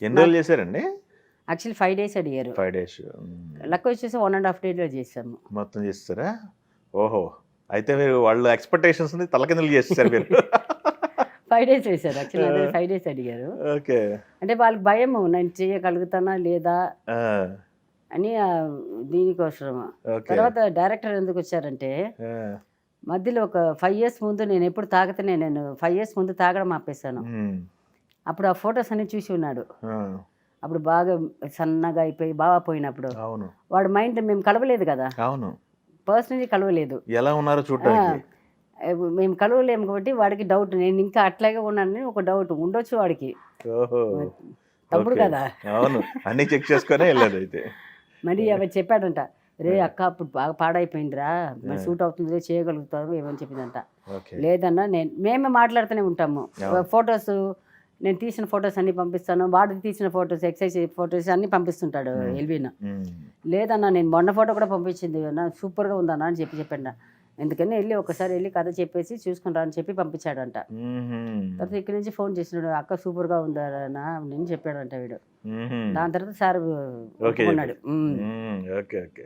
ఎన్ని నాకు రోజులు చేశారండి? యాక్చువల్లీ 5 డేస్ అడిగారు. 5 డేస్. లక్ వచ్చేసి 1½ డేలో చేసాము. మొత్తం చేసేసారా? ఓహో! అయితే మీరు వాళ్ళ ఎక్స్‌పెక్టేషన్స్‌ని తలకిందులు చేసేసారు మీరు. 5 డేస్ వేశారు. యాక్చువల్లీ అదే ఆ! 5 డేస్ అడిగారు. ఓకే. అంటే వాళ్ళకి భయము నేను చేయగలుగుతానా లేదా ఆ! అని దీనికోసము. ఓకే. తర్వాత డైరెక్టర్ ఎందుకొచ్చారంటే, ఆ! మధ్యలో ఒక 5 ఇయర్స్ ముందు నేనెప్పుడు తాగితేనే నేను 5 ఇయర్స్ ముందు తాగడం ఆపేశాను. హ్మ్. అప్పుడు ఆ ఫోటోస్ అన్నీ చూసి ఉన్నాడు. ఆ! అప్పుడు బాగా సన్నగా అయిపోయి బాగా పోయినప్పుడు. అవును. వాడి మైండ్ మేము కలవలేదు గదా! అవును. పర్సనల్లీ కలవలేదు. ఎలా ఉన్నారో ఆ! చూడ్డానికి. మేము కలవలేము కాబట్టి వాడికి డౌట్. నేను ఇంకా అట్లాగే ఉన్నానని ఒక డౌట్. ఉండొచ్చు వాడికి. ఓహో! మ తమ్ముడు ఓకే. కదా! అవును. అన్నీ చెక్ చేసుకొనే ఎళ్ళారైతే. మరి ఆ! అవి చెప్పాడంట. "రేయ్ ఆ! అక్క అప్పుడు బాగా పాడైపోయిందిరా. మరి ఆ! సూట్ అవుతుందిలే చేయగలుగుతావు" ఏమో అని చెప్పిందంట. ఓకే. లేదన్నా మేమే మాట్లాడుతూనే ఉంటాము. అవును. ఫోటోసు నేను తీసిన ఫోటోస్ అన్నీ పంపిస్తాను. వాడు తీసిన ఫోటోస్ ఎక్సర్సైజ్ ఫోటోస్ అన్నీ పంపిస్తుంటాడు హ్మ్. ఎల్‌వీను. హ్మ్. లేదన్నా నేను మొన్న ఫోటో కూడా పంపించింది అన్న సూపర్‌గా ఉందన్నా అని చెప్పాడంట. ఎందుకని ఒకసారి ఎళ్లి కథ చెప్పేసి చూసుకొని రా అని చెప్పి పంపించాడంట. హుహు. తర్వాత ఇక్కడి నుంచి ఫోన్ చేసినాడు. "అక్క సూపర్‌గా ఉందారా అని చెప్పాడంట వీడు." హుహు. దాని తర్వాత సారు ఓకే ఒప్పుకున్నాడు. చెప్పారు. హ్మ్. హ్మ్. ఓకే. ఓకే.